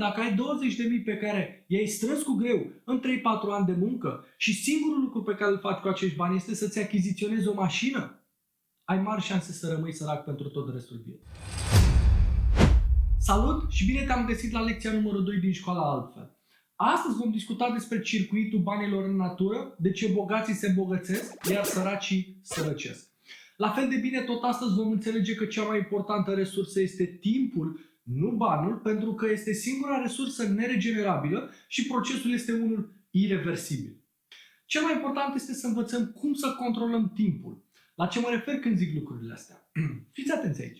Dacă ai 20.000 pe care i-ai strâns cu greu în 3-4 ani de muncă și singurul lucru pe care îl faci cu acești bani este să-ți achiziționezi o mașină, ai mari șanse să rămâi sărac pentru tot restul vieții. Salut și bine te-am găsit la lecția numărul 2 din Școala Altfel. Astăzi vom discuta despre circuitul banilor în natură, de ce bogații se îmbogățesc, iar săracii sărăcesc. La fel de bine, tot astăzi vom înțelege că cea mai importantă resursă este timpul, nu banul, pentru că este singura resursă neregenerabilă și procesul este unul ireversibil. Cel mai important este să învățăm cum să controlăm timpul. La ce mă refer când zic lucrurile astea? Fiți atenți aici.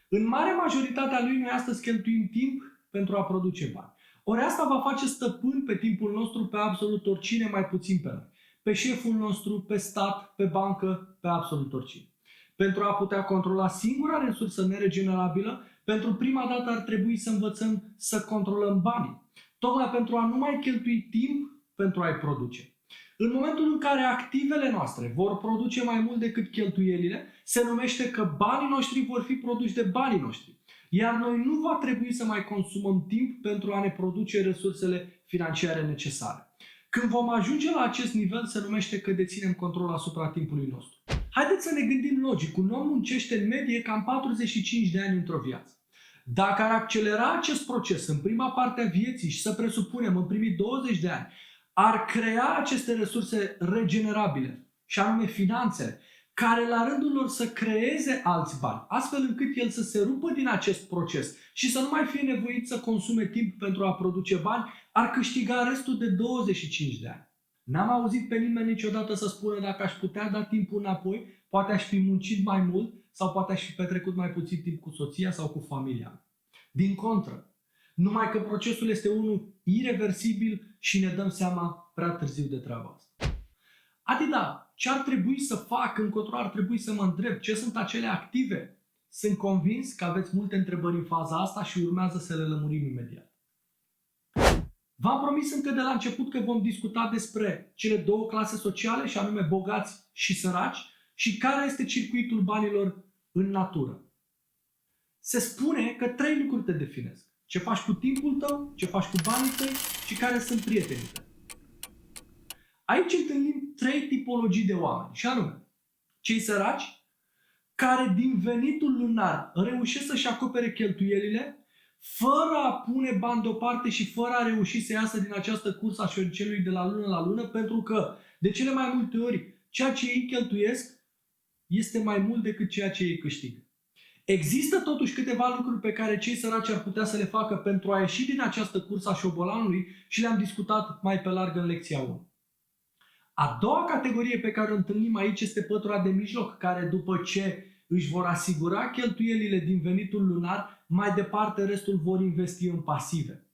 În mare majoritatea lui, noi astăzi cheltuim timp pentru a produce bani. Ori asta va face stăpân pe timpul nostru pe absolut oricine, mai puțin pe noi. Pe șeful nostru, pe stat, pe bancă, pe absolut oricine. Pentru a putea controla singura resursă neregenerabilă, pentru prima dată ar trebui să învățăm să controlăm banii. Tocmai pentru a nu mai cheltui timp pentru a-i produce. În momentul în care activele noastre vor produce mai mult decât cheltuielile, se numește că banii noștri vor fi produși de banii noștri. Iar noi nu va trebui să mai consumăm timp pentru a ne produce resursele financiare necesare. Când vom ajunge la acest nivel, se numește că deținem control asupra timpului nostru. Haideți să ne gândim logic. Un om muncește în medie cam 45 de ani într-o viață. Dacă ar accelera acest proces în prima parte a vieții și să presupunem în primii 20 de ani, ar crea aceste resurse regenerabile, și anume finanțele, care la rândul lor să creeze alți bani, astfel încât el să se rupă din acest proces și să nu mai fie nevoit să consume timp pentru a produce bani, ar câștiga restul de 25 de ani. N-am auzit pe nimeni niciodată să spună dacă aș putea da timpul înapoi, poate aș fi muncit mai mult sau poate aș fi petrecut mai puțin timp cu soția sau cu familia. Din contră, numai că procesul este unul ireversibil și ne dăm seama prea târziu de treaba asta. Adida, ce ar trebui să fac, încotro ar trebui să mă întreb, ce sunt acele active? Sunt convins că aveți multe întrebări în faza asta și urmează să le lămurim imediat. V-am promis încă de la început că vom discuta despre cele două clase sociale, și anume bogați și săraci, și care este circuitul banilor în natură. Se spune că 3 lucruri te definesc. Ce faci cu timpul tău, ce faci cu banii tăi și care sunt prietenii tăi. Aici întâlnim 3 tipologii de oameni, și anume cei săraci, care din venitul lunar reușesc să-și acopere cheltuielile fără a pune bani deoparte și fără a reuși să iasă din această cursă a șorcelui de la lună la lună, pentru că de cele mai multe ori ceea ce ei cheltuiesc este mai mult decât ceea ce ei câștigă. Există totuși câteva lucruri pe care cei săraci ar putea să le facă pentru a ieși din această cursă a șobolanului și le-am discutat mai pe larg în lecția 1. A doua categorie pe care o întâlnim aici este pătura de mijloc, care după ce își vor asigura cheltuielile din venitul lunar, mai departe restul vor investi în pasive.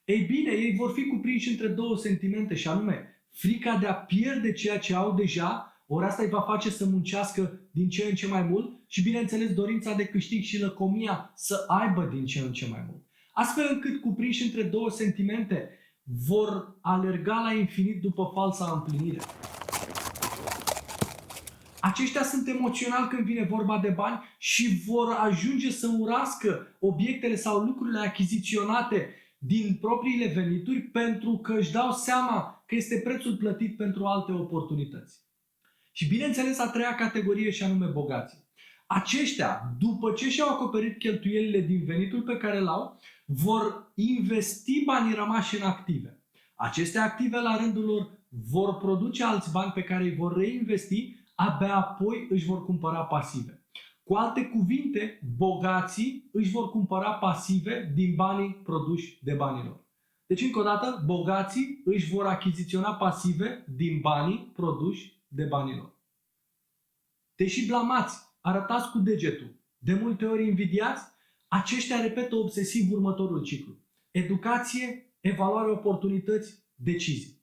Ei bine, ei vor fi cuprinși între două sentimente, și anume frica de a pierde ceea ce au deja, ori asta îi va face să muncească din ce în ce mai mult și, bineînțeles, dorința de câștig și lăcomia să aibă din ce în ce mai mult. Astfel încât, cuprinși între două sentimente, vor alerga la infinit după falsa împlinire. Aceștia sunt emoționali când vine vorba de bani și vor ajunge să urască obiectele sau lucrurile achiziționate din propriile venituri pentru că își dau seama că este prețul plătit pentru alte oportunități. Și bineînțeles a treia categorie, și anume bogații. Aceștia, după ce și-au acoperit cheltuielile din venitul pe care l-au, vor investi banii rămași în active. Aceste active la rândul lor vor produce alți bani pe care îi vor reinvesti, abia apoi își vor cumpăra pasive. Cu alte cuvinte, bogații își vor cumpăra pasive din banii produși de banii lor. Deci, încă o dată, bogații își vor achiziționa pasive din banii produși de banii lor. Deși blamați, arătați cu degetul, de multe ori invidiați, aceștia repetă obsesiv următorul ciclu. Educație, evaluare oportunități, decizii.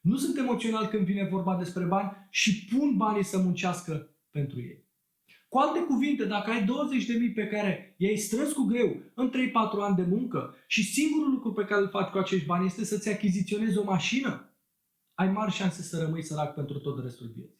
Nu sunt emoțional când vine vorba despre bani și pun banii să muncească pentru ei. Cu alte cuvinte, dacă ai 20.000 pe care i-ai strâns cu greu în 3-4 ani de muncă și singurul lucru pe care îl faci cu acești bani este să-ți achiziționezi o mașină, ai mari șanse să rămâi sărac pentru tot restul vieții.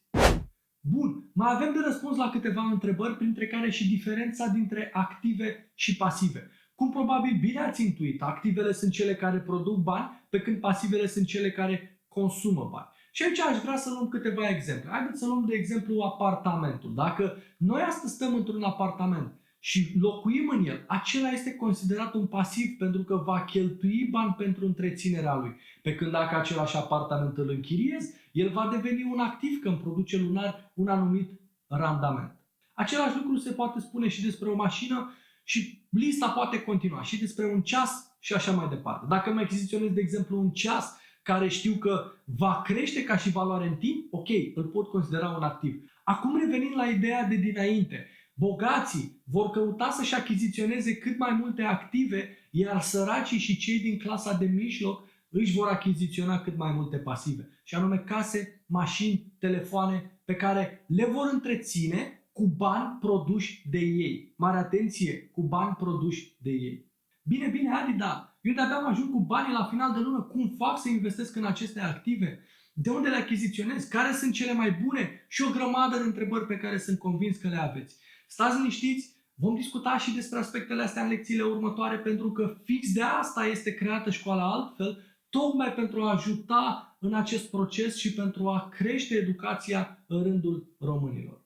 Bun, mai avem de răspuns la câteva întrebări, printre care și diferența dintre active și pasive. Cum probabil bine ați intuit, activele sunt cele care produc bani, pe când pasivele sunt cele care consumă bani. Și aici aș vrea să luăm câteva exemple. Haideți să luăm de exemplu apartamentul. Dacă noi astăzi stăm într-un apartament și locuim în el, acela este considerat un pasiv pentru că va cheltui bani pentru întreținerea lui. Pe când dacă același apartament îl închiriez, el va deveni un activ că îmi produce lunar un anumit randament. Același lucru se poate spune și despre o mașină și lista poate continua și despre un ceas și așa mai departe. Dacă mă achiziționez, de exemplu, un ceas care știu că va crește ca și valoare în timp, ok, îl pot considera un activ. Acum revenind la ideea de dinainte, bogații vor căuta să-și achiziționeze cât mai multe active, iar săracii și cei din clasa de mijloc își vor achiziționa cât mai multe pasive. Și anume case, mașini, telefoane pe care le vor întreține cu bani produși de ei. Mare atenție, cu bani produși de ei. Bine, Adi, da. Eu de-abia am ajuns cu banii la final de lună. Cum fac să investesc în aceste active? De unde le achiziționez? Care sunt cele mai bune? Și o grămadă de întrebări pe care sunt convins că le aveți. Stați liniștiți, vom discuta și despre aspectele astea în lecțiile următoare, pentru că fix de asta este creată școala altfel, tocmai pentru a ajuta în acest proces și pentru a crește educația în rândul românilor.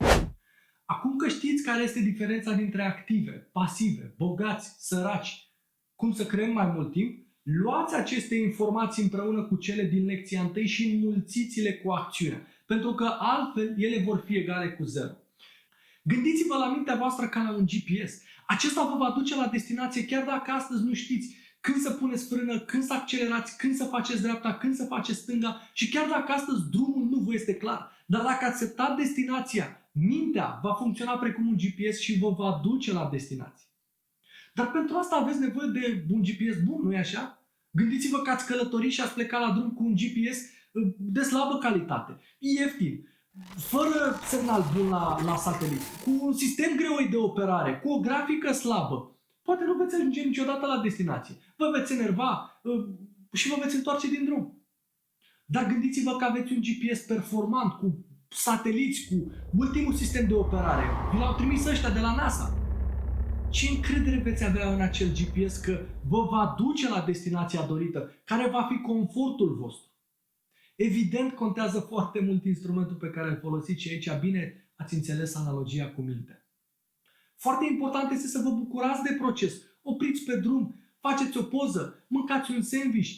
Acum că știți care este diferența dintre active, pasive, bogați, săraci, cum să creăm mai mult timp, luați aceste informații împreună cu cele din lecția 1 și înmulțiți-le cu acțiunea, pentru că altfel ele vor fi egale cu 0. Gândiți-vă la mintea voastră ca la un GPS. Acesta vă va duce la destinație chiar dacă astăzi nu știți când să puneți frână, când să accelerați, când să faceți dreapta, când să faceți stânga și chiar dacă astăzi drumul nu vă este clar. Dar dacă ați setat destinația, mintea va funcționa precum un GPS și vă va duce la destinație. Dar pentru asta aveți nevoie de un GPS bun, nu-i așa? Gândiți-vă că ați călătorit și ați plecat la drum cu un GPS de slabă calitate, ieftin, fără semnal bun la satelit, cu un sistem greoi de operare, cu o grafică slabă. Poate nu veți ajunge niciodată la destinație. Vă veți enerva și vă veți întoarce din drum. Dar gândiți-vă că aveți un GPS performant, cu sateliți, cu ultimul sistem de operare. Vi l-au trimis ăștia de la NASA. Ce încredere veți avea în acel GPS că vă va duce la destinația dorită, care va fi confortul vostru? Evident, contează foarte mult instrumentul pe care îl folosiți și aici bine ați înțeles analogia cu mintea. Foarte important este să vă bucurați de proces. Opriți pe drum, faceți o poză, mâncați un sandwich,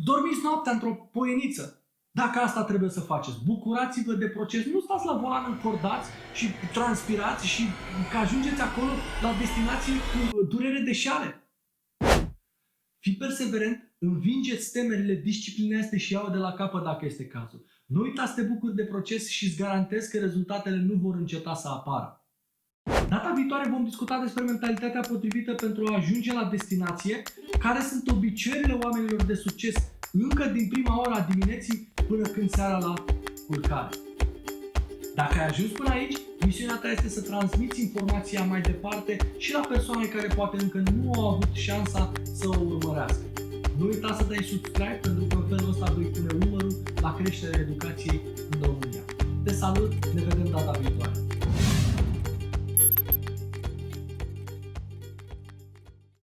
dormiți noaptea într-o poieniță. Dacă asta trebuie să faceți, bucurați-vă de proces. Nu stați la volan încordați și transpirați și că ajungeți acolo la destinație cu durere de șale. Fii perseverent, învingeți temerile, disciplinează-te și ia-o de la capăt dacă este cazul. Nu uitați să te bucuri de proces și îți garantez că rezultatele nu vor înceta să apară. Data viitoare vom discuta despre mentalitatea potrivită pentru a ajunge la destinație, care sunt obiceiurile oamenilor de succes încă din prima oră a dimineții până când seara la culcare. Dacă ai ajuns până aici, misiunea ta este să transmiți informația mai departe și la persoane care poate încă nu au avut șansa să o urmărească. Nu uita să dai subscribe pentru că în felul ăsta voi pune umărul la creșterea educației în România. Te salut, ne vedem data viitoare!